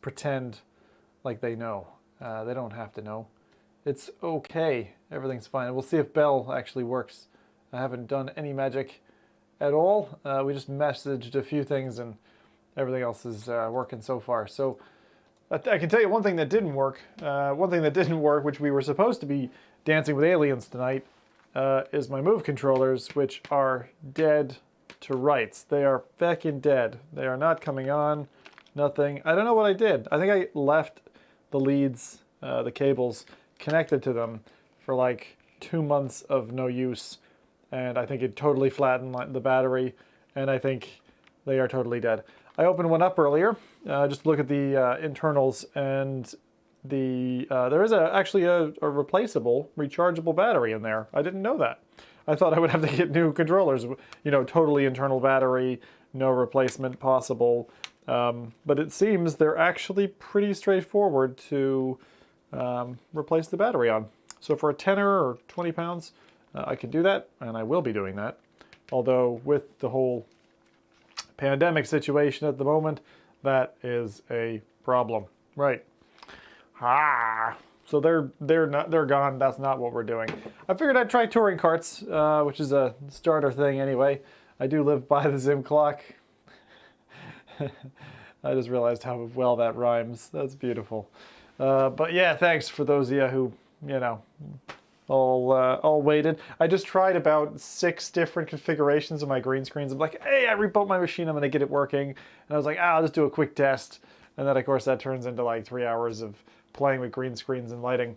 pretend like they know. They don't have to know. It's okay. Everything's fine. We'll see if Bell actually works. I haven't done any magic at all. We just messaged a few things and everything else is working so far. So I can tell you one thing that didn't work. One thing that didn't work, which we were supposed to be dancing with aliens tonight, is my move controllers, which are dead to rights. They are feckin' dead. They are not coming on. Nothing. I don't know what I did. I think I left the leads, the cables, connected to them for like 2 months of no use. And I think it totally flattened the battery. And I think they are totally dead. I opened one up earlier, just to look at the internals, and there is actually a replaceable, rechargeable battery in there. I didn't know that. I thought I would have to get new controllers, you know, totally internal battery, no replacement possible. But it seems they're actually pretty straightforward to replace the battery on. So for a tenner or 20 pounds, I can do that, and I will be doing that. Although with the whole pandemic situation at the moment, that is a problem. Right. So they're gone. That's not what we're doing. I figured I'd try touring carts, which is a starter thing anyway. I do live by the Zim clock. I just realized how well that rhymes. That's beautiful. But yeah, thanks for those of you who, you know, all waited. I just tried about 6 different configurations of my green screens. I'm like, hey, I rebuilt my machine. I'm going to get it working. And I was like, I'll just do a quick test. And then, of course, that turns into like 3 hours of playing with green screens and lighting,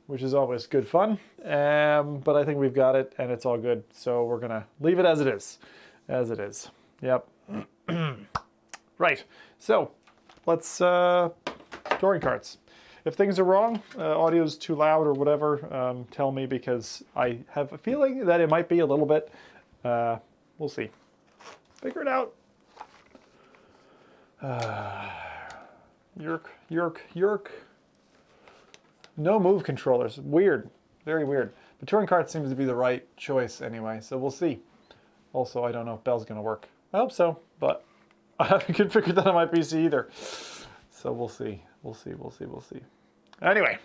which is always good fun. But I think we've got it, and it's all good. So we're going to leave it as it is. As it is. Yep. Right. So let's touring carts. If things are wrong, audio's too loud or whatever, tell me, because I have a feeling that it might be a little bit. We'll see. Figure it out. Yerk. No move controllers. Weird. Very weird. The touring cart seems to be the right choice anyway, so we'll see. Also, I don't know if Bell's going to work. I hope so, but I haven't configured that on my PC either. So we'll see. We'll see. Anyway,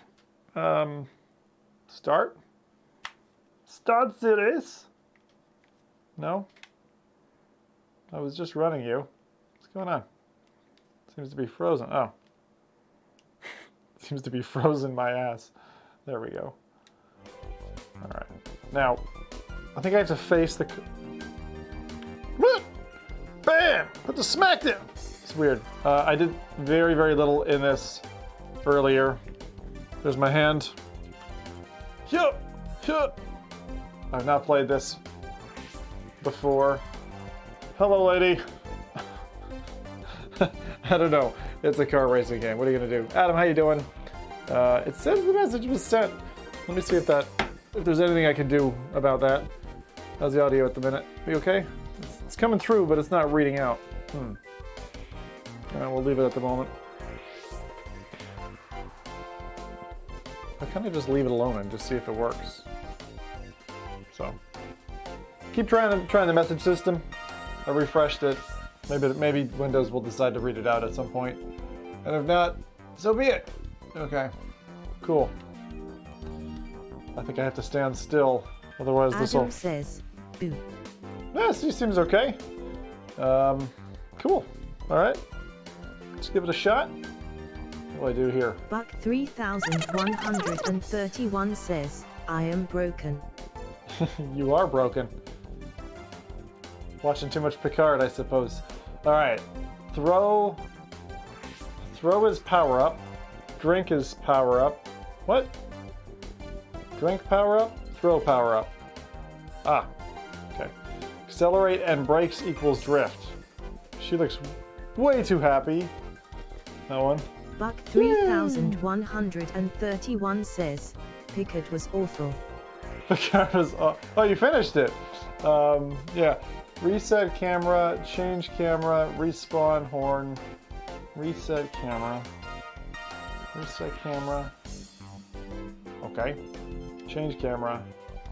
start series. No? I was just running you. What's going on? Seems to be frozen. Oh. Seems to be frozen my ass. There we go. All right. Now, I think I have to face the... Bam! Put the smack down! It's weird. I did very, very little in this earlier. There's my hand. I've not played this before. Hello, lady. I don't know. It's a car racing game. What are you gonna do? Adam, how you doing? It says the message was sent. Let me see if there's anything I can do about that. How's the audio at the minute? Are you okay? It's coming through, but it's not reading out. We'll leave it at the moment. I kind of just leave it alone and just see if it works. So, keep trying the message system. I refreshed it. Maybe Windows will decide to read it out at some point. And if not, so be it. Okay, cool. I think I have to stand still, otherwise this will... Adam says, boo. Yeah, she seems okay. Cool. All right. Let's give it a shot. What do I do here? Buck 3131 says, I am broken. You are broken. Watching too much Picard, I suppose. All right. Throw is power up. Drink is power up. What? Drink power up? Throw power up. Ah. Okay. Accelerate and brakes equals drift. She looks way too happy. That one. Buck 3131 says, Picard was awful. Picard was oh, you finished it. Yeah. Reset camera, change camera, respawn horn, reset camera, okay, change camera,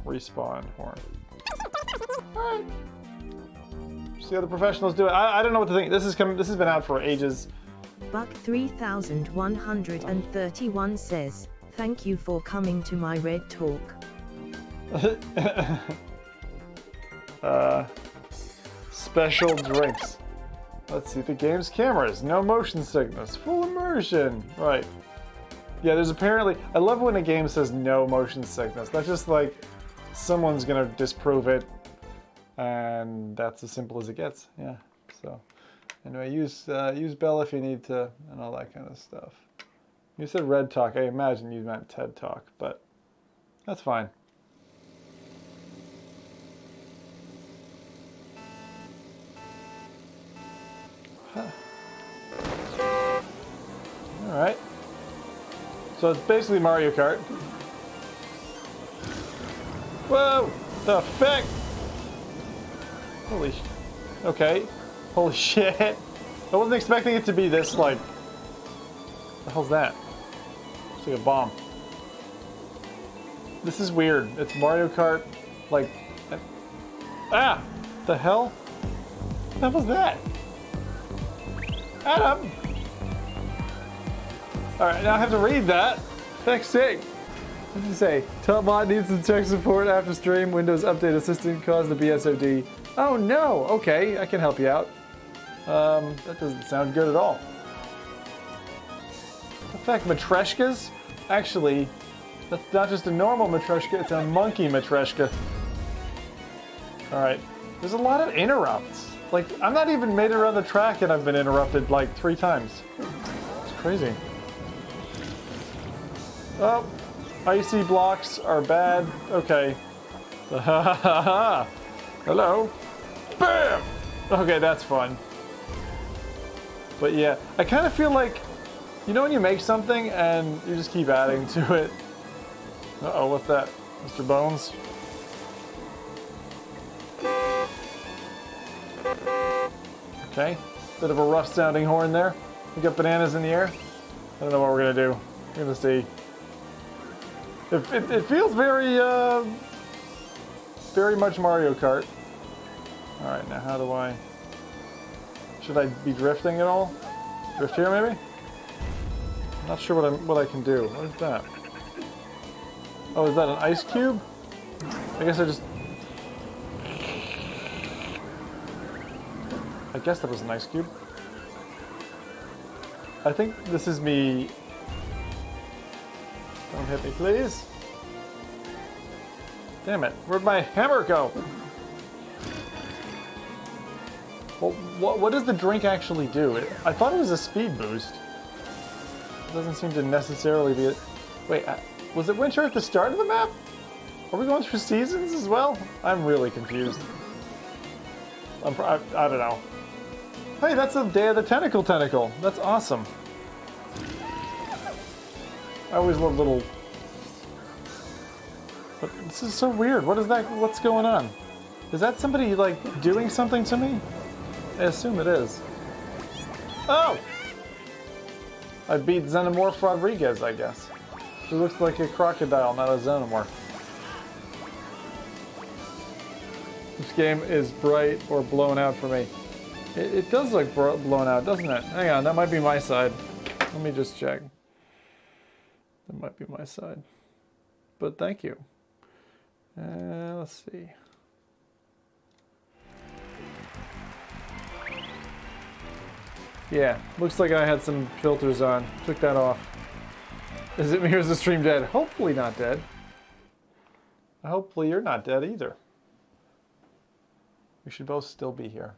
respawn horn. Alright. See how the professionals do it. I don't know what to think. This has been out for ages. Buck 3131 says, thank you for coming to my Red Talk. Special drinks. Let's see, the game's cameras, no motion sickness, full immersion. Right. Yeah, there's apparently, I love when a game says no motion sickness. That's just like, someone's gonna disprove it, and that's as simple as it gets. Yeah, so. Anyway, use Bell if you need to, and all that kind of stuff. You said Red Talk, I imagine you meant TED Talk, but that's fine. Huh. Alright. So it's basically Mario Kart. Whoa! The feck! Holy sh... Okay. Holy shit. I wasn't expecting it to be this, like... What the hell's that? It's like a bomb. This is weird. It's Mario Kart, like... Ah! The hell? What the hell was that? Adam! Alright, now I have to read that. Heck's sake. What did you say? Topbot needs some tech support after stream. Windows Update Assistant caused the BSOD. Oh no! Okay, I can help you out. That doesn't sound good at all. In fact, matryoshkas? Actually, that's not just a normal matryoshka, it's a monkey matryoshka. Alright. There's a lot of interrupts. Like, I'm not even made it around the track and I've been interrupted like 3 times. It's crazy. Oh, icy blocks are bad. Okay. Hello. Bam! Okay, that's fun. But yeah, I kind of feel like, you know when you make something and you just keep adding to it? Uh-oh, what's that? Mr. Bones? Okay, bit of a rough sounding horn there. We got bananas in the air. I don't know what we're gonna do. We're gonna see. It feels very, very much Mario Kart. All right, now how do I... Should I be drifting at all? Drift here, maybe? I'm not sure what I can do. What is that? Oh, is that an ice cube? I guess that was an ice cube. I think this is me... Don't hit me, please. Damn it, where'd my hammer go? Well, what does the drink actually do? I thought it was a speed boost. It doesn't seem to necessarily be it. Wait, was it winter at the start of the map? Are we going through seasons as well? I'm really confused. I don't know. Hey, that's the Day of the Tentacle. That's awesome. I always love little... But this is so weird. What is that? What's going on? Is that somebody, like, doing something to me? I assume it is. Oh! I beat Xenomorph Rodriguez, I guess. He looks like a crocodile, not a Xenomorph. This game is bright or blown out for me. It does look blown out, doesn't it? Hang on, that might be my side. Let me just check. That might be my side. But thank you. Let's see. Yeah, looks like I had some filters on. Took that off. Is it me or is the stream dead? Hopefully not dead. Hopefully you're not dead either. We should both still be here.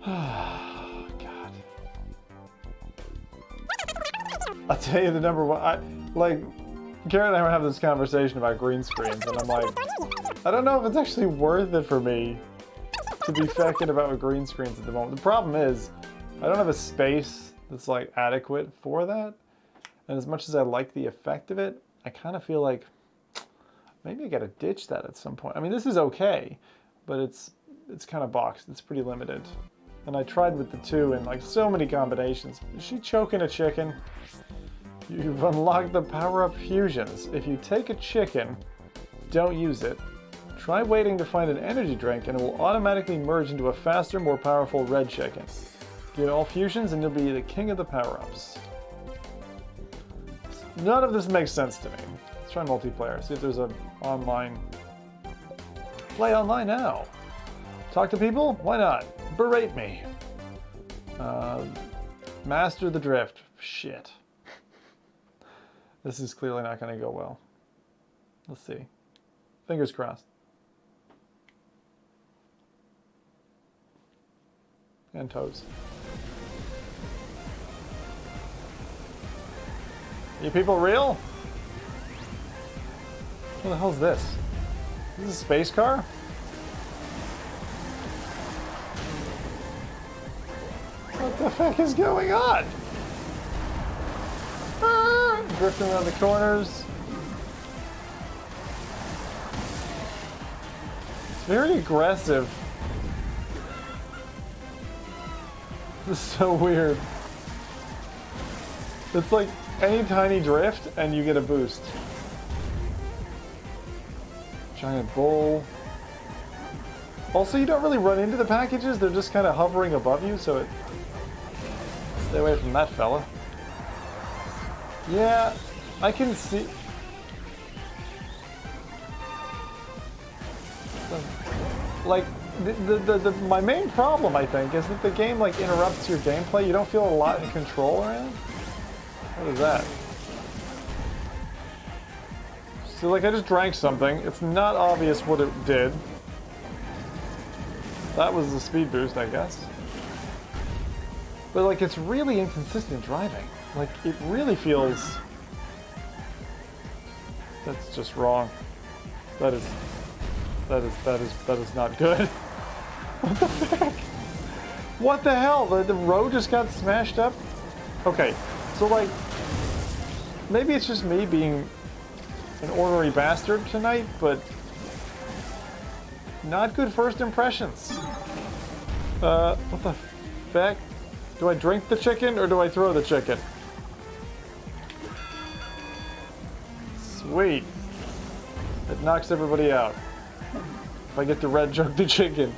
Oh, God. I'll tell you the number one. Like, Karen and I were having this conversation about green screens, and I'm like, I don't know if it's actually worth it for me to be fecking about with green screens at the moment. The problem is, I don't have a space that's like adequate for that. And as much as I like the effect of it, I kind of feel like maybe I gotta ditch that at some point. I mean, this is okay, but it's kind of boxed. It's pretty limited. And I tried with the 2 in like so many combinations. Is she choking a chicken? You've unlocked the power-up fusions. If you take a chicken, don't use it. Try waiting to find an energy drink and it will automatically merge into a faster, more powerful red chicken. Get all fusions and you'll be the king of the power-ups. None of this makes sense to me. Let's try multiplayer. See if there's an online... Play online now. Talk to people? Why not? Berate me. Master the drift. Shit. This is clearly not going to go well. Let's see. Fingers crossed. And toes. You people real? What the hell's this? Is this a space car? What the heck is going on? Ah, drifting around the corners. It's very aggressive. This is so weird. It's like any tiny drift and you get a boost. Giant bull. Also, you don't really run into the packages. They're just kind of hovering above you, so it... Stay away from that fella. Yeah, I can see... Like, my main problem, I think, is that the game, like, interrupts your gameplay. You don't feel a lot in control around. What is that? So, like, I just drank something. It's not obvious what it did. That was the speed boost, I guess. But, like, it's really inconsistent driving. Like, it really feels... That's just wrong. That is not good. What the heck? What the hell? The road just got smashed up? Okay, so, like, maybe it's just me being an ornery bastard tonight, but not good first impressions. What the heck? Do I drink the chicken or do I throw the chicken? Sweet. It knocks everybody out. If I get to red jug the chicken.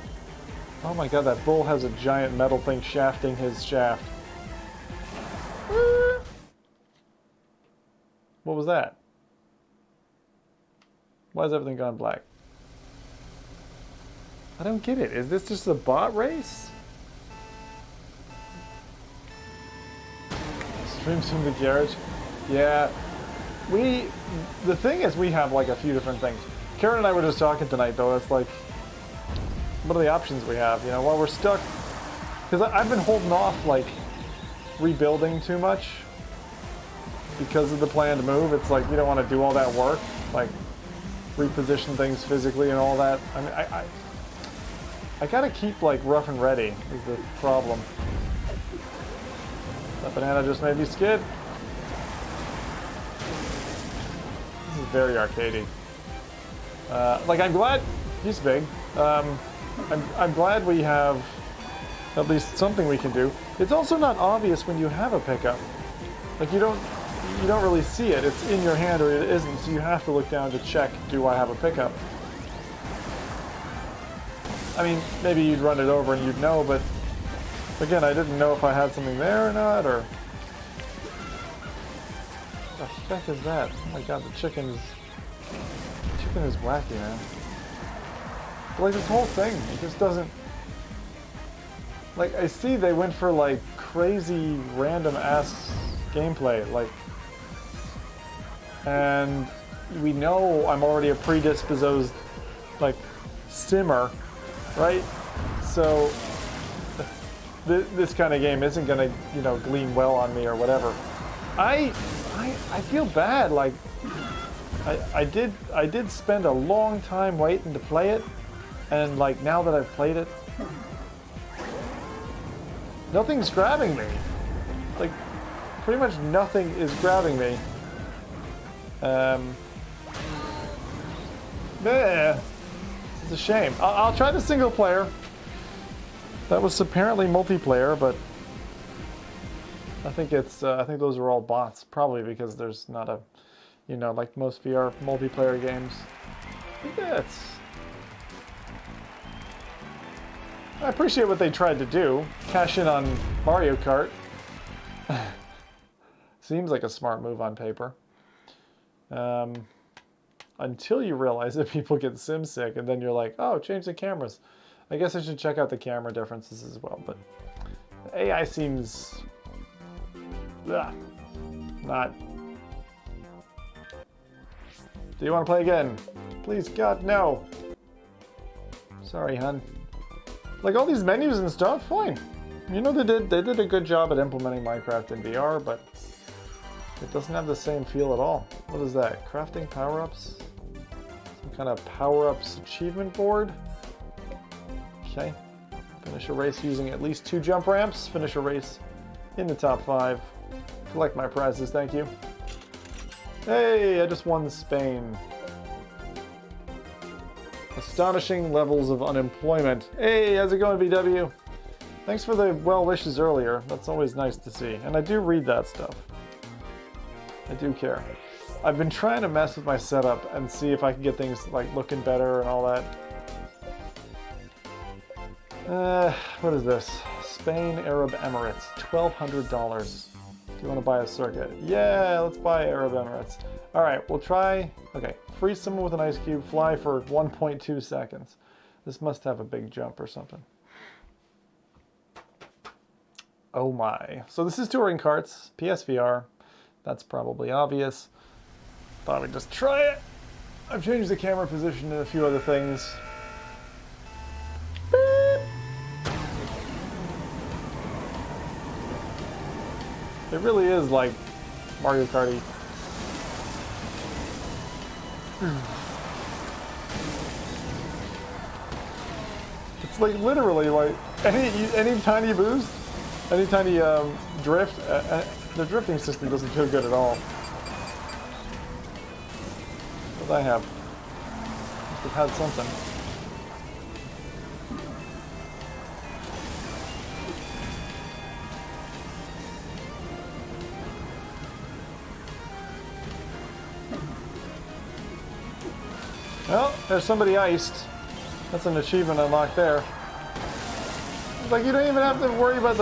Oh my god, that bull has a giant metal thing shafting his shaft. What was that? Why has everything gone black? I don't get it. Is this just a bot race? Streams from the garage. Yeah. The thing is, we have like a few different things. Karen and I were just talking tonight, though. It's like, what are the options we have? You know, while we're stuck, because I've been holding off, like, rebuilding too much because of the planned move. It's like, you don't want to do all that work, like, reposition things physically and all that. I mean, I gotta keep, like, rough and ready is the problem. That banana just made me skid. This is very arcadey. Like, I'm glad he's big. I'm glad we have at least something we can do. It's also not obvious when you have a pickup. Like, you don't really see it. It's in your hand or it isn't, so you have to look down to check, do I have a pickup? I mean, maybe you'd run it over and you'd know, but again, I didn't know if I had something there or not, or... What the heck is that? Oh my god, the chicken is wacky, man. But like, this whole thing, it just doesn't... Like, I see they went for, like, crazy, random-ass gameplay, like... And we know I'm already a predisposed, like, simmer, right? So, this kind of game isn't gonna, you know, gleam well on me or whatever. I feel bad, like... I did spend a long time waiting to play it, and like now that I've played it, nothing's grabbing me. Like, pretty much nothing is grabbing me. Yeah, it's a shame. I'll try the single player. That was apparently multiplayer, but I think it's I think those are all bots, probably because there's not a, you know, like most VR multiplayer games. Yeah, I appreciate what they tried to do. Cash in on Mario Kart. Seems like a smart move on paper. Until you realize that people get sim sick, and then you're like, oh, change the cameras. I guess I should check out the camera differences as well, but AI seems... not... Do you want to play again? Please, God, no. Sorry, hun. Like, all these menus and stuff, fine. You know, they did a good job at implementing Minecraft in VR, but it doesn't have the same feel at all. What is that? Crafting power-ups? Some kind of power-ups achievement board? Okay. Finish a race using at least 2 jump ramps. Finish a race in the top 5. Collect my prizes, thank you. Hey, I just won Spain. Astonishing levels of unemployment. Hey, how's it going, BW? Thanks for the well wishes earlier. That's always nice to see. And I do read that stuff. I do care. I've been trying to mess with my setup and see if I can get things like looking better and all that. What is this? Spain, Arab Emirates, $1,200. Do you want to buy a circuit? Yeah, let's buy Arab Emirates. All right, we'll try. Okay, freeze someone with an ice cube, fly for 1.2 seconds. This must have a big jump or something. Oh my. So this is touring karts, PSVR. That's probably obvious. Thought we'd just try it. I've changed the camera position and a few other things. Beep. It really is like Mario Karty. It's like literally like any tiny boost, any tiny drift, the drifting system doesn't feel good at all. What did I have? Must have had something. Well, there's somebody iced. That's an achievement unlocked there. Like, you don't even have to worry about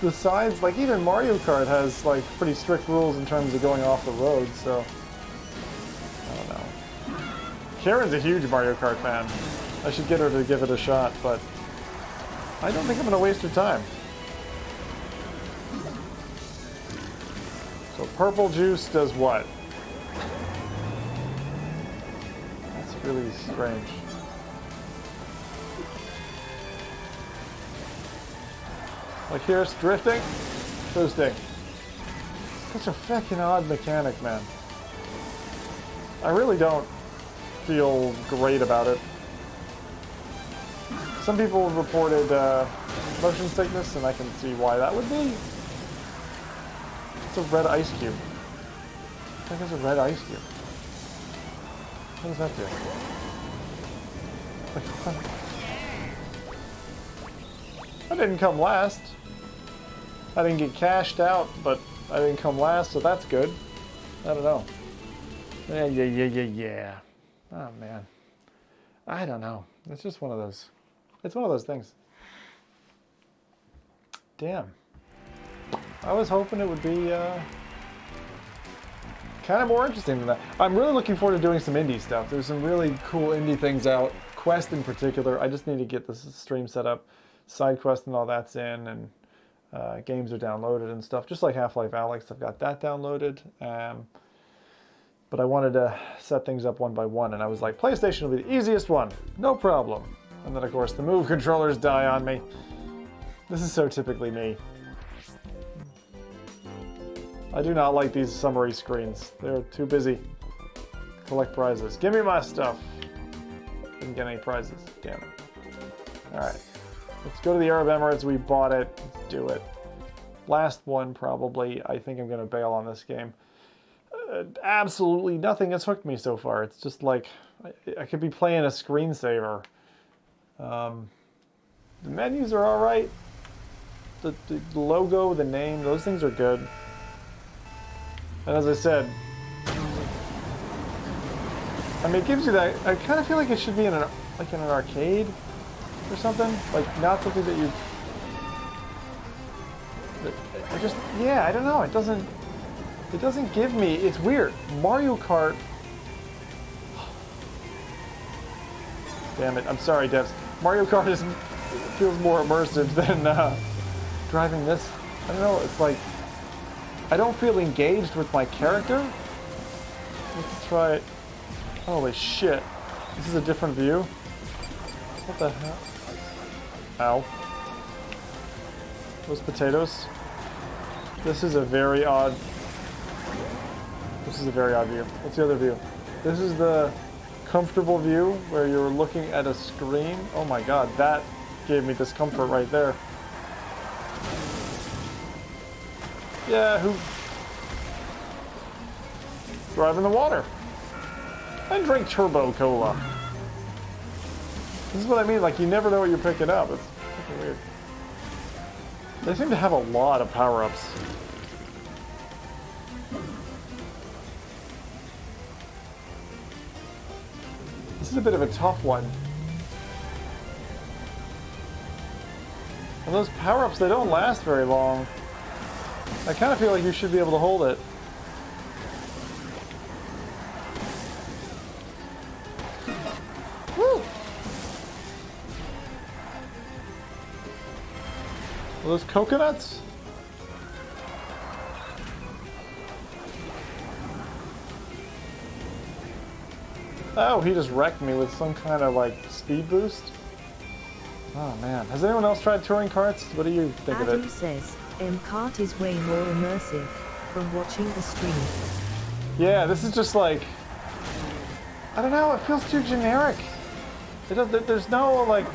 the sides. Like, even Mario Kart has, like, pretty strict rules in terms of going off the road, so... I don't know. Karen's a huge Mario Kart fan. I should get her to give it a shot, but... I don't think I'm gonna waste her time. So, purple juice does what? Really strange. Like here's drifting, boosting. Such a fucking odd mechanic, man. I really don't feel great about it. Some people reported motion sickness, and I can see why that would be. It's a red ice cube. I think it's a red ice cube. What does that do? I didn't come last. I didn't get cashed out, but I didn't come last, so that's good. I don't know. Yeah. Oh, man. I don't know. It's just one of those. It's one of those things. Damn. I was hoping it would be... kind of more interesting than that. I'm really looking forward to doing some indie stuff. There's some really cool indie things out. Quest in particular. I just need to get this stream set up. Side quest and all that's in, and games are downloaded and stuff. Just like Half-Life Alyx, I've got that downloaded. But I wanted to set things up one by one, and I was like, PlayStation will be the easiest one. No problem. And then, of course, the Move controllers die on me. This is so typically me. I do not like these summary screens. They're too busy. Collect prizes. Give me my stuff. Didn't get any prizes. Damn it. Alright. Let's go to the Arab Emirates. We bought it. Let's do it. Last one, probably. I think I'm going to bail on this game. Absolutely nothing has hooked me so far. It's just like, I could be playing a screensaver. The menus are alright. The logo, the name, those things are good. And as I said, I mean, it gives you that. I kind of feel like it should be in an arcade. or something? Like, not something that you... I just... Yeah, I don't know. It doesn't give me... It's weird. Mario Kart... Damn it. I'm sorry, devs. Mario Kart feels more immersive than driving this. I don't know. It's like... I don't feel engaged with my character. Let's try it. Holy shit. This is a different view. What the hell? Ow. Those potatoes. This is a very odd... This is a very odd view. What's the other view? This is the comfortable view where you're looking at a screen. Oh my god, that gave me discomfort right there. Yeah, who... Drive in the water. And drink turbo cola. This is what I mean, like you never know what you're picking up. It's fucking weird. They seem to have a lot of power-ups. This is a bit of a tough one. And those power-ups, they don't last very long. I kind of feel like you should be able to hold it. Woo! Are those coconuts? Oh, he just wrecked me with some kind of like speed boost. Oh man. Has anyone else tried touring karts? What do you think of it? Adam says, kart is way more immersive from watching the stream. Yeah, this is just like... I don't know, it feels too generic. There's no like...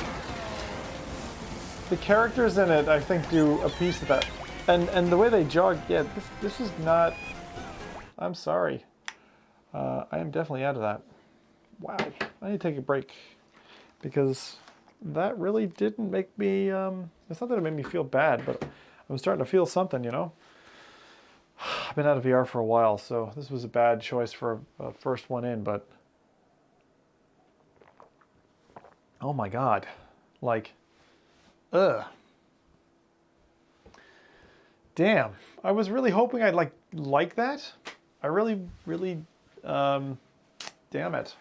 The characters in it, I think, do a piece of that. And the way they jog, yeah, this is not... I'm sorry. I am definitely out of that. Wow, I need to take a break because that really didn't make me, it's not that it made me feel bad, but I was starting to feel something, you know? I've been out of VR for a while, so this was a bad choice for a first one in, but oh my God, like, ugh. Damn, I was really hoping I'd like that. I really, damn it.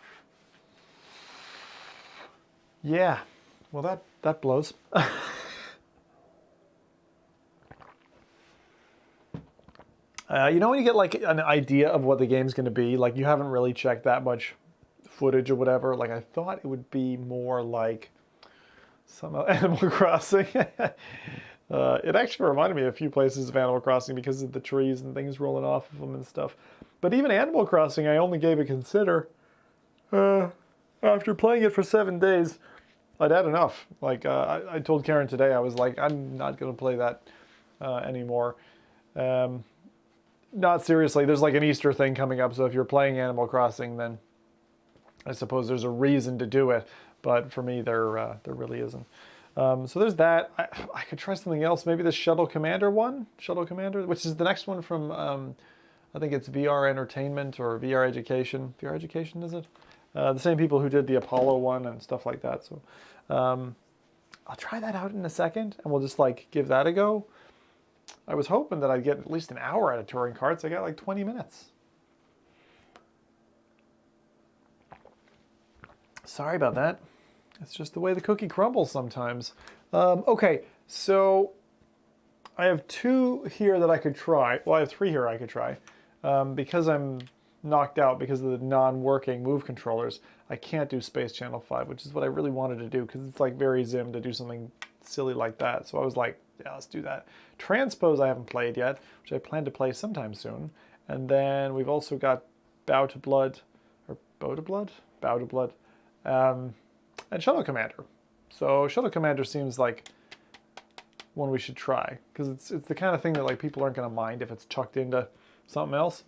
Yeah, well that blows. You know when you get like an idea of what the game's going to be, like you haven't really checked that much footage or whatever, like I thought it would be more like some Animal Crossing. It actually reminded me of a few places of Animal Crossing because of the trees and things rolling off of them and stuff. But even Animal Crossing, I only gave a consider. After playing it for 7 days, I'd had enough. Like, I told Karen today, I was like, I'm not going to play that anymore. Not seriously, there's like an Easter thing coming up, so if you're playing Animal Crossing, then I suppose there's a reason to do it. But for me, there really isn't. So there's that. I could try something else. Maybe the Shuttle Commander one? Shuttle Commander, which is the next one from, I think it's VR Entertainment or VR Education. VR Education, is it? The same people who did the Apollo one and stuff like that. So I'll try that out in a second, and we'll just like give that a go. I was hoping that I'd get at least an hour out of touring karts. I got like 20 minutes. Sorry about that. It's just the way the cookie crumbles sometimes. Okay, so I have 2 here that I could try. Well, I have 3 here I could try. Because I'm knocked out because of the non-working Move controllers, I can't do Space Channel 5, which is what I really wanted to do because it's like very Zim to do something silly like that. So I was like, yeah, let's do that. Transpose I haven't played yet, which I plan to play sometime soon. And then we've also got Bow to Blood, or Bow to Blood? Bow to Blood. And Shuttle Commander. So Shuttle Commander seems like one we should try because it's the kind of thing that like people aren't going to mind if it's chucked into something else.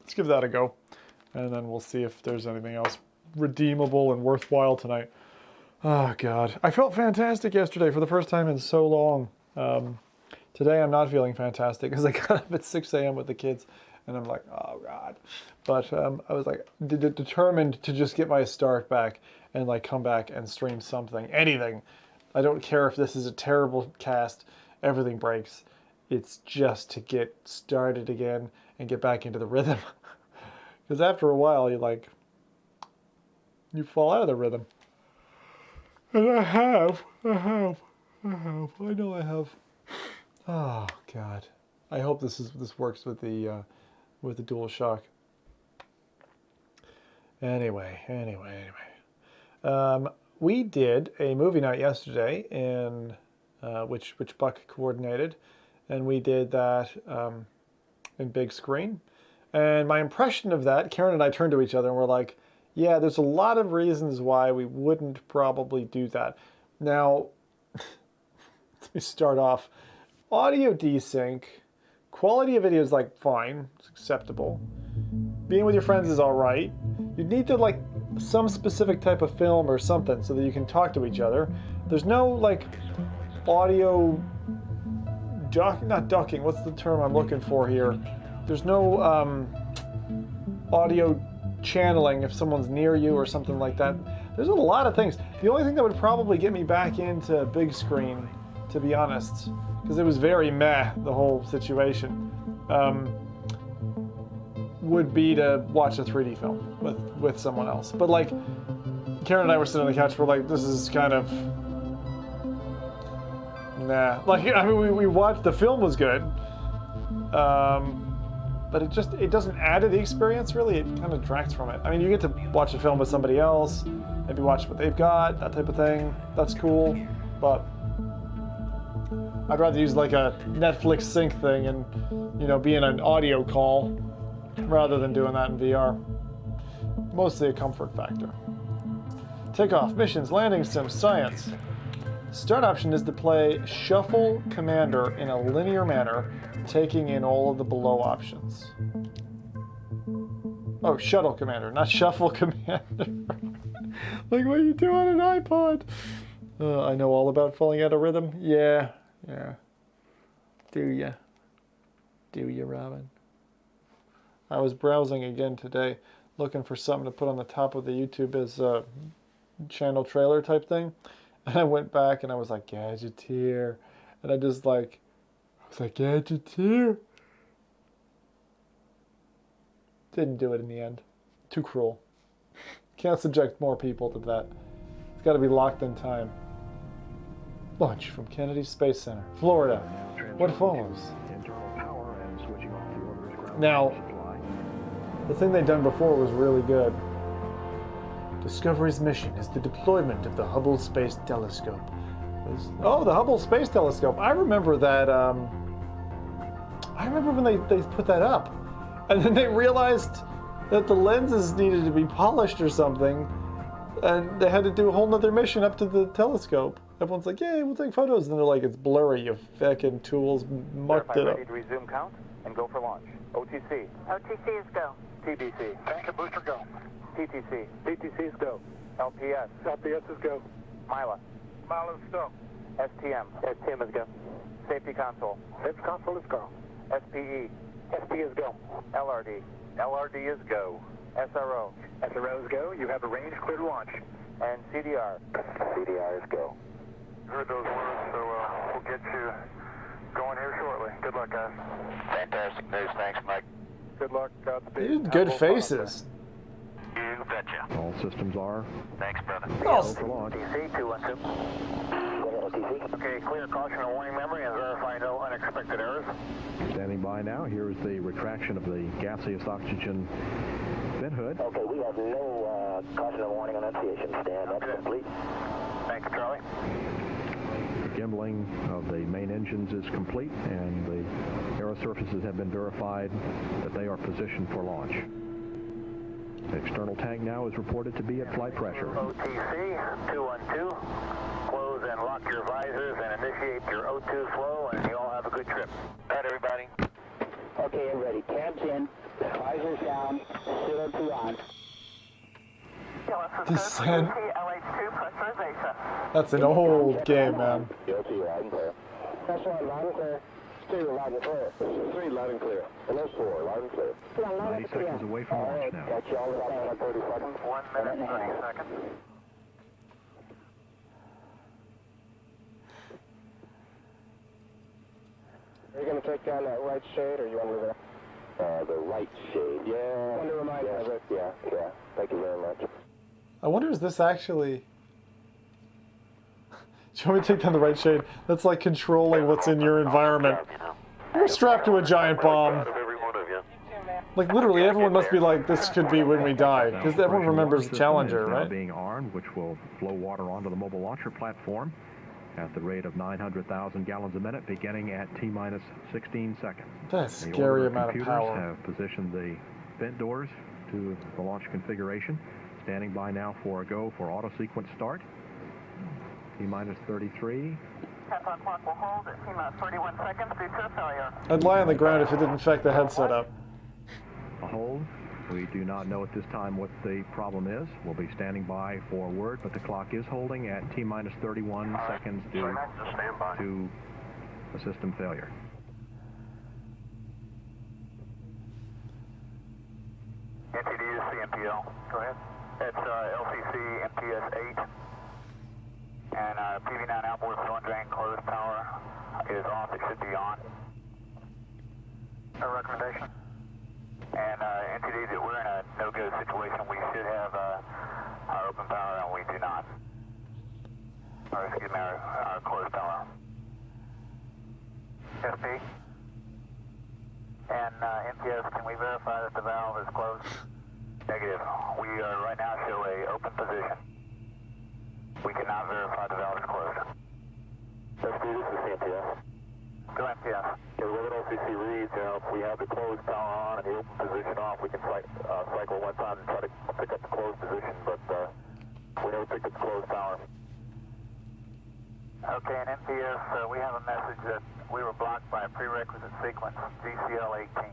Let's give that a go, and then we'll see if there's anything else redeemable and worthwhile tonight. Oh God, I felt fantastic yesterday for the first time in so long. Today I'm not feeling fantastic because I got up at 6 a.m. with the kids, and I'm like, oh God. But I was like determined to just get my start back, and like come back and stream something, anything. I don't care if this is a terrible cast, everything breaks. It's just to get started again and get back into the rhythm. Because after a while, you fall out of the rhythm. And I know I have. Oh God. I hope this works with the DualShock. Anyway. We did a movie night yesterday in which Buck coordinated, and we did that in big screen. And my impression of that, Karen and I turned to each other and we're like, yeah, there's a lot of reasons why we wouldn't probably do that. Now, let me start off. Audio desync, quality of video is like fine, it's acceptable. Being with your friends is all right. You need to like some specific type of film or something so that you can talk to each other. There's no like audio not ducking. What's the term I'm looking for here? There's no audio channeling if someone's near you or something like that. There's a lot of things. The only thing that would probably get me back into big screen, to be honest, because it was very meh, the whole situation, would be to watch a 3D film with someone else. But like, Karen and I were sitting on the couch, we're like, this is kind of, nah. Like, I mean, we watched, the film was good, but it doesn't add to the experience, really. It kind of detracts from it. I mean, you get to watch a film with somebody else, maybe watch what they've got, that type of thing. That's cool, but I'd rather use like a Netflix sync thing and, you know, be in an audio call rather than doing that in VR. Mostly a comfort factor. Takeoff, missions, landing sim, science. Start option is to play Shuttle Commander in a linear manner, taking in all of the below options. Oh, Shuttle Commander, not Shuffle Commander. Like what you do on an iPod. I know all about falling out of rhythm. Yeah. Do ya, Robin? I was browsing again today, looking for something to put on the top of the YouTube as a channel trailer type thing. And I went back and I was like, Gadgeteer. And I was like, Gadgeteer. Didn't do it in the end. Too cruel. Can't subject more people to that. It's got to be locked in time. Launch from Kennedy Space Center, Florida. What follows? Now, the thing they'd done before was really good. Discovery's mission is the deployment of the Hubble Space Telescope. Oh, the Hubble Space Telescope. I remember that. I remember when they put that up. And then they realized that the lenses needed to be polished or something. And they had to do a whole nother mission up to the telescope. Everyone's like, yay, we'll take photos. And they're like, it's blurry, you fucking tools mucked it up. Ready to resume count and go for launch. OTC. OTC is go. TBC. Tank and booster go. TTC. TTC is go. LPS. LPS is go. MILA. Milo is go. STM. STM is go. Safety console. Safety console is go. SPE. SP is go. LRD. LRD is go. SRO. SRO is go. You have a range clear to launch. And CDR. CDR is go. Heard those words, so we'll get you going here shortly. Good luck, guys. Fantastic news. Thanks, Mike. Good luck. Godspeed. These good faces. You betcha. All systems are. Thanks, brother. Oh, For launch. TC 212. Okay, clear caution and warning memory and verify no unexpected errors. Standing by now. Here is the retraction of the gaseous oxygen vent hood. Okay, we have no caution and warning annunciation. Stand up, complete. Thank you, Charlie. The gimbling of the main engines is complete, and the aero surfaces have been verified that they are positioned for launch. The external tank now is reported to be at flight pressure. OTC 212. Close and lock your visors and initiate your O2 flow, and you all have a good trip. All right, everybody. Okay, everybody. Cabs in, visors down, CO2 on. Descent. That's an old game, man. CO2 loud and clear. That's right, loud and clear. Stereo loud and clear. 3 loud and clear. Hello, 4 loud and clear. 90 seconds away from launch now. Got you all the time in 30 seconds. 1 minute, 30 seconds. to take down that right shade, or you want to leave it? The right shade. Yeah. I want to remind you of it. Yeah. Thank you very much. I wonder, is this actually... Do you want me to take down the right shade? That's like controlling what's in your environment. You're strapped to a giant bomb. Like literally, everyone must be like, this could be when we die, because everyone remembers the Challenger, right? Being armed, which will flow water onto the mobile launcher platform at the rate of 900,000 gallons a minute, beginning at T-minus 16 seconds. That's a The scary orbiter amount of computers power. have positioned the vent doors to the launch configuration. Standing by now for a go for auto sequence start. T-minus 33. Countdown clock will hold at T-minus 31 seconds due to failure. I'd lie on the ground if it didn't affect the headset up. A hold. We do not know at this time what the problem is. We'll be standing by for word, but the clock is holding at T-minus 31 seconds due to a system failure. NTD to CMPL. Go ahead. It's LCC MTS 8. And PV9 outboard fuel and drain closed power is off. It should be on. A recommendation. And NTD, that we're in a no-go situation. We should have our open power, and we do not. Or excuse me, our closed power. SP. And MTS, can we verify that the valve is closed? Negative. We right now show a open position. We cannot verify the valve is closed. SP, this is MTS. Go MTS. Yeah, with LCC reads, if we have the closed power on and the open position off, we can cycle one time and try to pick up the closed position, but we never picked up the closed power. Okay, in MTS, we have a message that we were blocked by a prerequisite sequence, GCL 18.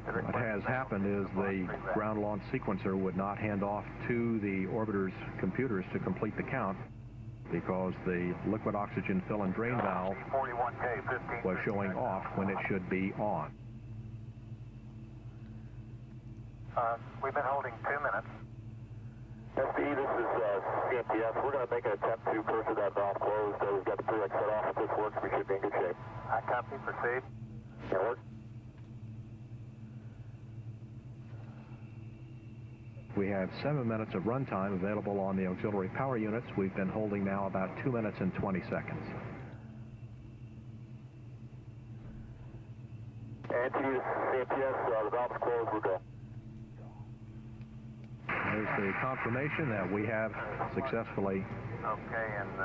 What has happened is the ground launch sequencer would not hand off to the orbiter's computers to complete the count because the liquid oxygen fill and drain valve was showing off when it should be on. We've been holding 2 minutes. SPE, this is CMTS. We're going to make an attempt to pressure that valve closed. We've got the prereq set off. If this works, we should be in good shape. I copy. Proceed. Can work. We have 7 minutes of runtime available on the auxiliary power units. We've been holding now about 2 minutes and 20 seconds. And to use CMTS, the valve's closed, we're good. There's the confirmation that we have successfully you're in the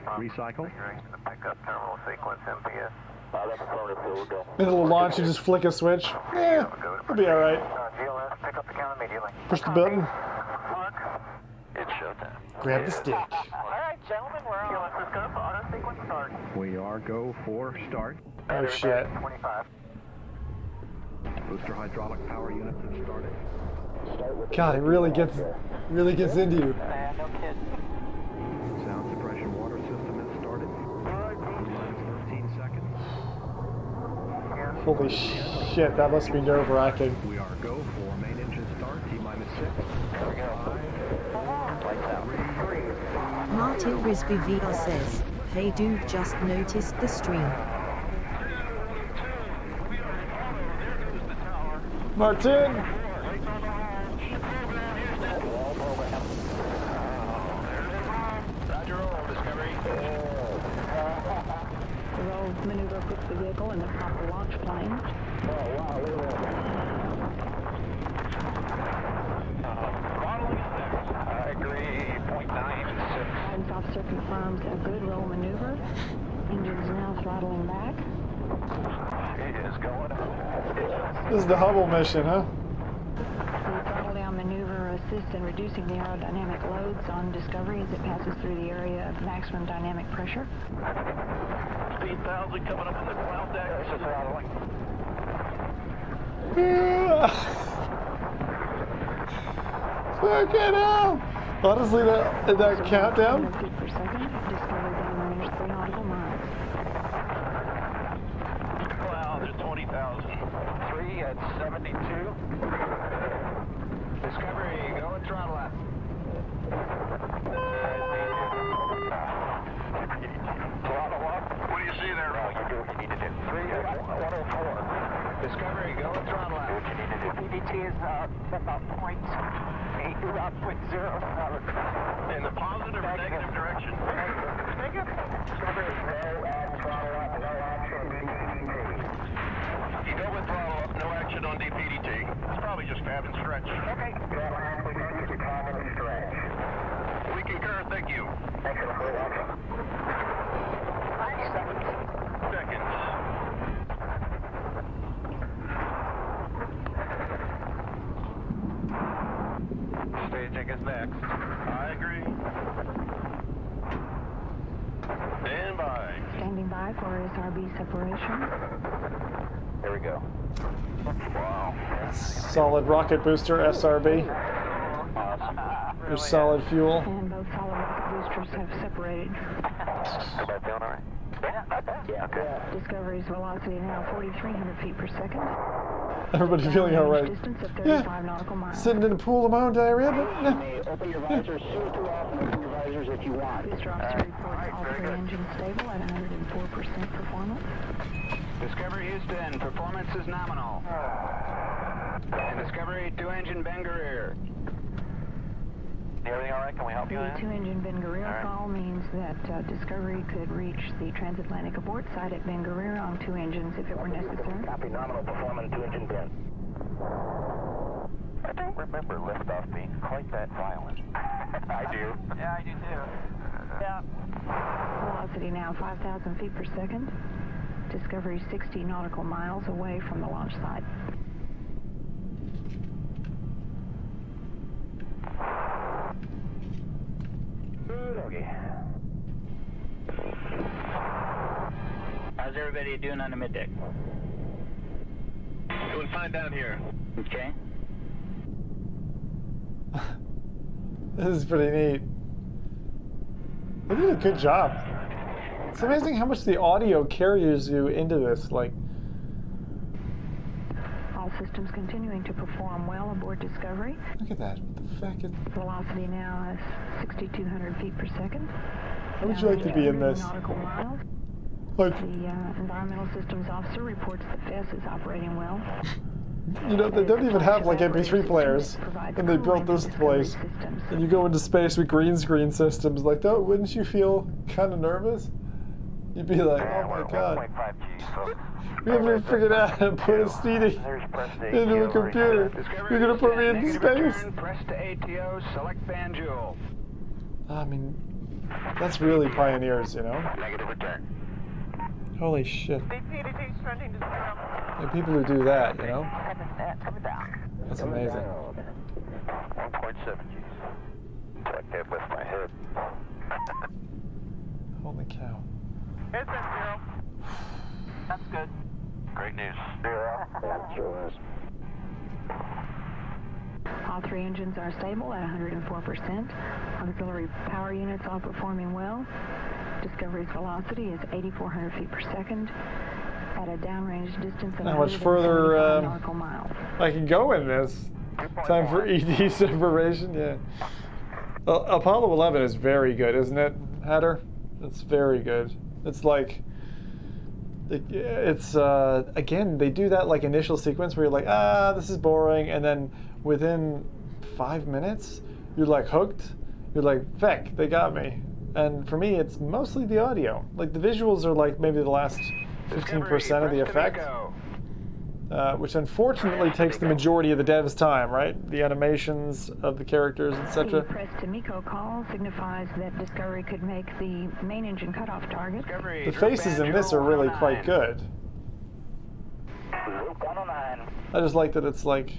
process recycled. the pickup terminal sequence MPS. That's affirmative, so we'll go. It'll launch, you just flick a switch. Yeah, it'll be alright. GLS, pick up the count immediately. Push the button. Mark. It's showtime. Grab the stick. Alright, gentlemen, we're on. GLS, let's go. Auto sequence start. We are go for start. Oh shit. 25. Booster hydraulic power units have started. God, it really gets into you. No kidding. Sound suppression water system has started. T-minus 13 seconds. Holy shit, that must be nerve-wracking. We are go for main engine start. T-minus 6. There we go. Lights out. Martin Risby VR says, hey dude, just noticed the stream. Martin! Roll maneuver puts the vehicle in the proper launch plane. Oh, wow, look at that. I agree. 0.96. Guidance officer confirms a good roll maneuver. Engines now throttling back. It is going. This is the Hubble mission, huh? The throttle down maneuver assists in reducing the aerodynamic loads on Discovery as it passes through the area of maximum dynamic pressure. Speed 1000 coming up in the cloud deck. It's just throttling. Fucking hell! Honestly, that countdown? 100 feet per second. Discovery downrange 3 nautical miles. Cloud is 20,000. 3 at 72. Discovery, go and throttle out. Throttle do what you need to do. 104. Discovery, go and throttle out. Do what you need to do. PDT is about 0.8, about 0.07. In the positive or negative direction? Negative. Discovery, no and throttle up, no action, DPDT. You go with throttle up, no action on DPDT. It's probably just fab and stretch. Okay. Yeah, and we need to calm and stretch. We concur, thank you. Excellent, we're welcome. 90 seconds. Seconds. Staging is next. I agree. Stand by. Standing by for SRB separation. Here we go. Wow. Solid rocket booster, SRB. There's solid fuel. And both solid rocket boosters have separated. How about feeling all right? Yeah, not bad. Yeah, okay. Discovery's velocity now 4,300 feet per second. Everybody feeling all right. Distance of Yeah. 35 nautical miles. Sitting in a pool of my own diarrhea, but no. You may open your visors soon too often, open your visors if you want. Booster officer reports all three engines stable at 104% performance. Discovery Houston, performance is nominal. And Discovery, two-engine Ben Guerrier. Everything all right? Can we help you The in? two-engine Ben Guerrier All right. call means that Discovery could reach the transatlantic abort site at Ben Guerrier on two engines if it were necessary. Copy nominal performance, two-engine Ben. I don't remember liftoff being quite that violent. I do. Yeah, I do too. Yeah. Velocity now 5,000 feet per second. Discovery 60 nautical miles away from the launch site. Okay. How's everybody doing on the middeck? Doing fine down here. Okay. This is pretty neat. They did a good job. It's amazing how much the audio carries you into this. Like, All systems continuing to perform well aboard Discovery. look at that. What the fuck is... Velocity now is 6,200 feet per second. How would you like to be in this? Nautical miles. Like, The Environmental Systems Officer reports the FES is operating well. you know, they don't even have like MP3 players, and they built this place. And you go into space with green screen systems. Like, oh, wouldn't you feel kind of nervous? You'd be like, oh my god, 1.5 G, folks. we haven't even figured out how to put a CD There's press to into a ATO computer. Discovery You're gonna put me Houston, into negative space? return, press to ATO, select Banjul. I mean, that's really pioneers, you know? Negative return. Holy shit. DPDT trending to zero. And people who do that, you know? Coming down. That's amazing. 1.7 Gs. Check that with my head. Holy cow. It's at zero. That's good. Great news. That sure is. All three engines are stable at 104%. Auxiliary power units all performing well. Discovery's velocity is 8,400 feet per second at a downrange distance of How much 175 further, nautical miles. I can go in this. Time for ED separation, yeah. Well, Apollo 11 is very good, isn't it, Hatter? It's very good. It's like, it's, again, they do that like initial sequence where you're like, ah, this is boring, and then within 5 minutes, you're like hooked. You're like, feck, they got me. And for me, it's mostly the audio. Like the visuals are like maybe the last 15% of the effect. Which unfortunately takes the majority of the dev's time, right? The animations of the characters, The etc. press to MECO call signifies that Discovery could make the main engine cutoff target. The faces in this are really quite good. Loop 109. I just like that it's like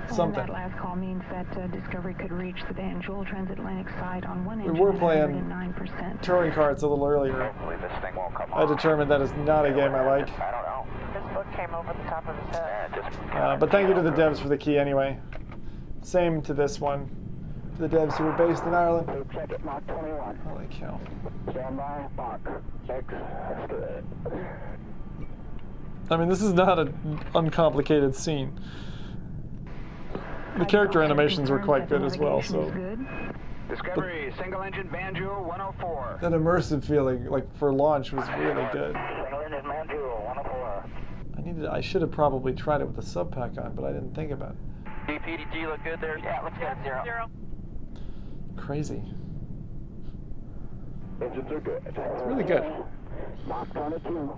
something. And that last call means that Discovery could reach the Banjul transatlantic site on one We engine were at playing 109%. touring karts a little earlier. Hopefully this thing won't come I off. determined that is not a game I like. I don't know. This book came over the top of his head. Yeah, just But thank you to the devs for the key anyway. Same to this one. The devs who were based in Ireland. Loop check at Mach 21. Holy cow. Stand by, Mach 6. That's good. I mean, this is not an uncomplicated scene. The character animations were quite good as well, so Discovery, single engine Banjul 104. that immersive feeling, like for launch, was really good. Single engine man 104. I should have probably tried it with the sub pack on, but I didn't think about it. DPDT look good there? Yeah, looks good. Zero. Crazy. Engines are good. It's really good. Mach 22.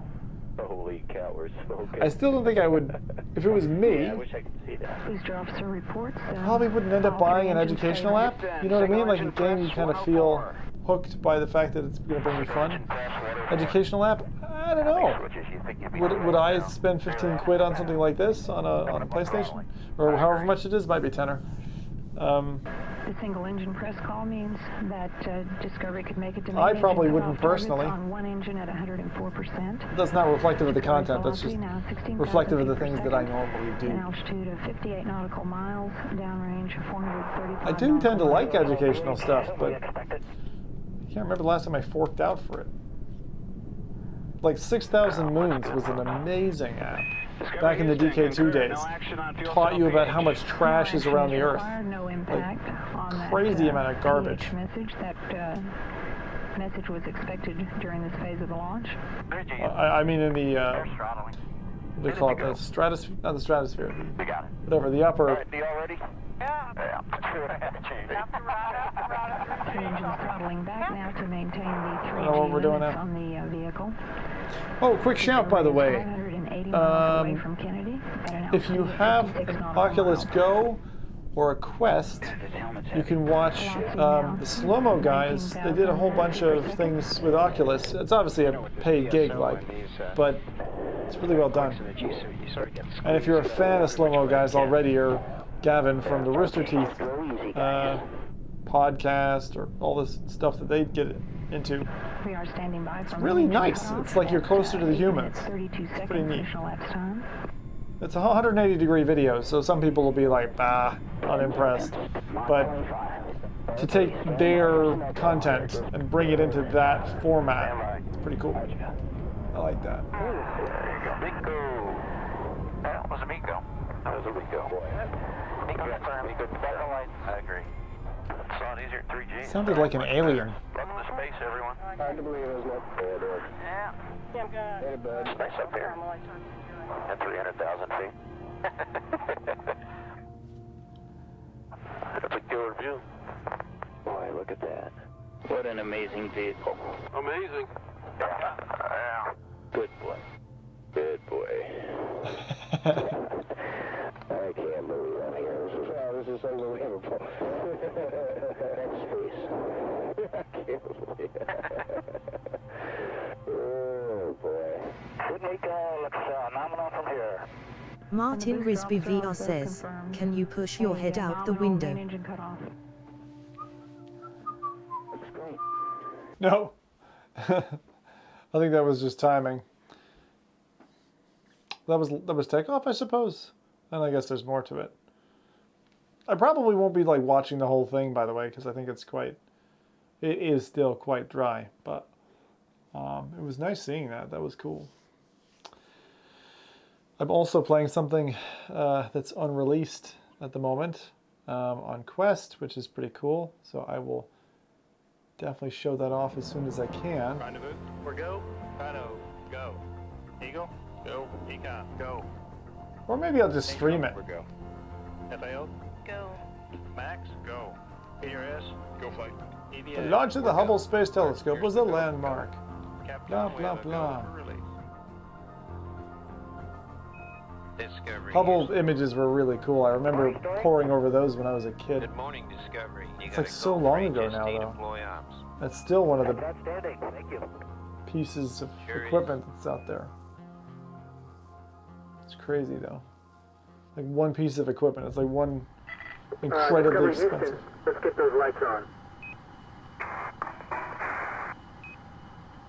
Holy cow, we're so good. I still don't think I would, if it was me, Yeah, I wish I could see that. Booster officer reports. I probably wouldn't end up buying an educational app. You know what I mean? Like a game you kind of feel hooked by the fact that it's going to bring you fun. Educational app? I don't know. Would I spend 15 quid on something like this on a PlayStation? Or however much it is, might be tenner. The single engine press call means that Discovery could make it to I probably wouldn't personally. On one engine at 104%. That's not reflective of the content, that's just Velocity now 16,000 reflective of the feet per thing that I second. normally An do. altitude of 58 nautical miles, downrange 435 I do tend to nautical like miles. educational stuff, but I can't remember the last time I forked out for it. Like 6,000 Moons was an amazing app back in the DK2 days. Taught you about how much trash is around the Earth. No impact on that, Crazy amount of garbage. message. That message was expected during this phase of the launch. I mean in the, what do they call it, the stratosphere, not the stratosphere, whatever, the upper. Alright, you all ready? Yeah. The engine's throttling back now to maintain the 3G know what we're doing limits now. on the vehicle. Oh, quick shout by the way. 580 miles away from Kennedy at an If you altitude of have 56 an nautical Oculus miles. Go or a Quest, you can watch the slow-mo guys. They did a whole bunch of things with Oculus. It's obviously a paid gig, like, but it's really well done. And if you're a fan of slow-mo guys already, or Gavin from the Rooster Teeth podcast, or all this stuff that they get into, We are standing by it's from really engine nice. cutoff It's like you're at, closer to the 8 humans. minutes, 32 Pretty seconds neat. initial lapse time. It's a 180-degree video, so some people will be like, unimpressed. But to take their content and bring it into that format, it's pretty cool. I like that. Miko. That was a Miko. That was a Miko. Miko confirmed. Miko satellite. I agree. Saw it easier at 3G. Sounded like an alien. Welcome to space, everyone. Hard to believe, isn't it? Yeah. Hey, bud. Space up here. At 300,000 feet. That's a killer view. Boy, look at that. What an amazing vehicle. Amazing. Yeah. Good boy. Good boy. I can't believe I'm here. This is unbelievable. That's space. I can't believe it. Oh, boy. Good Miko. Looks nominal from here. Martin Risby VR says, can you push your head out the window? Engine cutoff. Looks great. No. I think that was just timing. That was takeoff, I suppose. And I guess there's more to it. I probably won't be like watching the whole thing, by the way, because I think it is still quite dry. But it was nice seeing that. That was cool. I'm also playing something that's unreleased at the moment on Quest, which is pretty cool. So I will definitely show that off as soon as I can. Rendezvous. We're go. Rhino. Go. Eagle. Go. Econ. Go. Or maybe I'll just stream it. We're go. FAO. Go. Max. Go. PRS. Go flight. The EVA. launch of the Hubble Space Telescope was a landmark. Capcom, we blah, have a go blah. for release. Discovery. Hubble images were really cool. I remember poring over those when I was a kid. Good morning, Discovery. You It's gotta like so go long for ago just now, though. deploy ops. That's still one of the Outstanding. Thank you. pieces of Sure is. equipment that's out there. It's crazy, though. Like one piece of equipment. It's like one incredibly expensive. Let's get those lights on.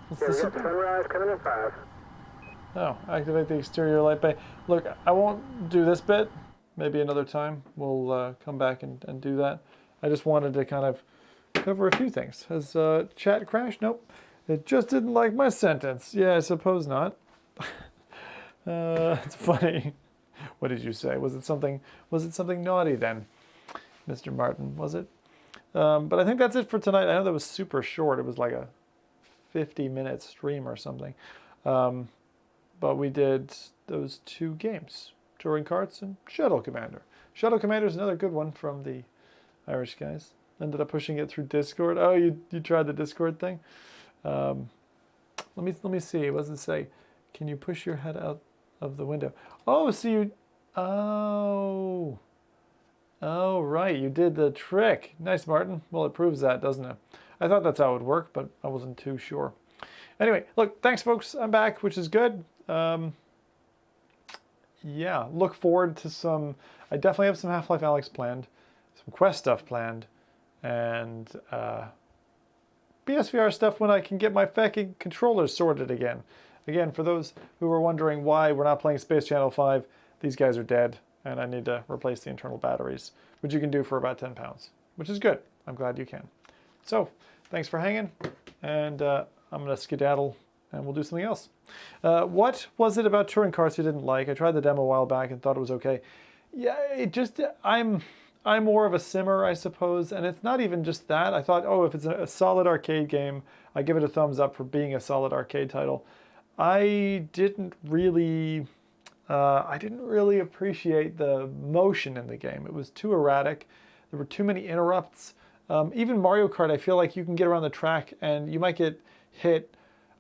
What's Yeah, this we got about? sunrise coming in 5. Oh, activate the exterior light bay. Look, I won't do this bit. Maybe another time we'll come back and do that. I just wanted to kind of cover a few things. Has chat crashed? Nope. It just didn't like my sentence. Yeah, I suppose not. It's funny. What did you say? Was it something naughty then, Mr. Martin? Was it? But I think that's it for tonight. I know that was super short. It was like a 50-minute stream or something. but we did those 2 games, Touring Karts and Shuttle Commander. Shuttle Commander is another good one from the Irish guys. Ended up pushing it through Discord. Oh, you tried the Discord thing? Let me see. What does it say? Can you push your head out of the window? Oh, so you... Oh, right. You did the trick. Nice, Martin. Well, it proves that, doesn't it? I thought that's how it would work, but I wasn't too sure. Anyway, look, thanks, folks. I'm back, which is good. Yeah, look forward to some... I definitely have some Half-Life Alyx planned, some Quest stuff planned, and PSVR stuff when I can get my fucking controllers sorted again. Again, for those who were wondering why we're not playing Space Channel 5, these guys are dead, and I need to replace the internal batteries, which you can do for about £10, which is good. I'm glad you can. So, thanks for hanging, and I'm going to skedaddle, and we'll do something else. What was it about touring karts you didn't like? I tried the demo a while back and thought it was okay. Yeah, it just, I'm more of a simmer, I suppose, and it's not even just that. I thought, oh, if it's a solid arcade game, I give it a thumbs up for being a solid arcade title. I didn't really appreciate the motion in the game. It was too erratic. There were too many interrupts. Even Mario Kart, I feel like you can get around the track and you might get hit,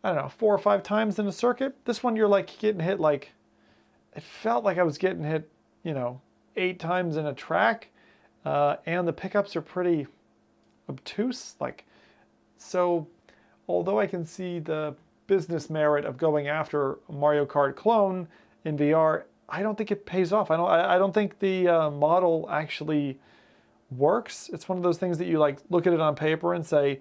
I don't know, 4 or 5 times in a circuit. This one, you're like getting hit like, it felt like I was getting hit, 8 times in a track. And the pickups are pretty obtuse. So although I can see the business merit of going after a Mario Kart clone in VR, I don't think it pays off. I don't think the model actually works. It's one of those things that you look at it on paper and say,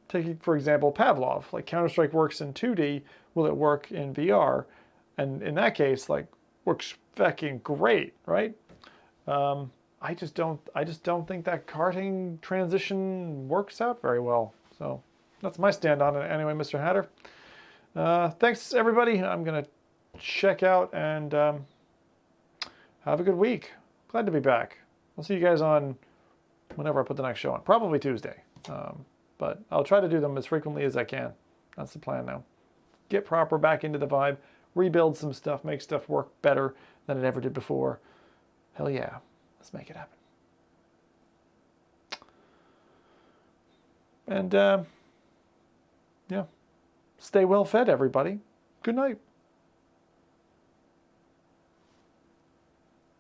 take for example Pavlov, Counter-Strike works in 2D, will it work in VR? And in that case, works fucking great, right? I just don't think that karting transition works out very well. So that's my stand on it anyway, Mr. Hatter. Thanks, everybody. I'm going to check out and have a good week. Glad to be back. I'll see you guys on whenever I put the next show on. Probably Tuesday. But I'll try to do them as frequently as I can. That's the plan now. Get proper back into the vibe. Rebuild some stuff. Make stuff work better than it ever did before. Hell yeah. Let's make it happen. And, yeah. Stay well fed, everybody. Good night.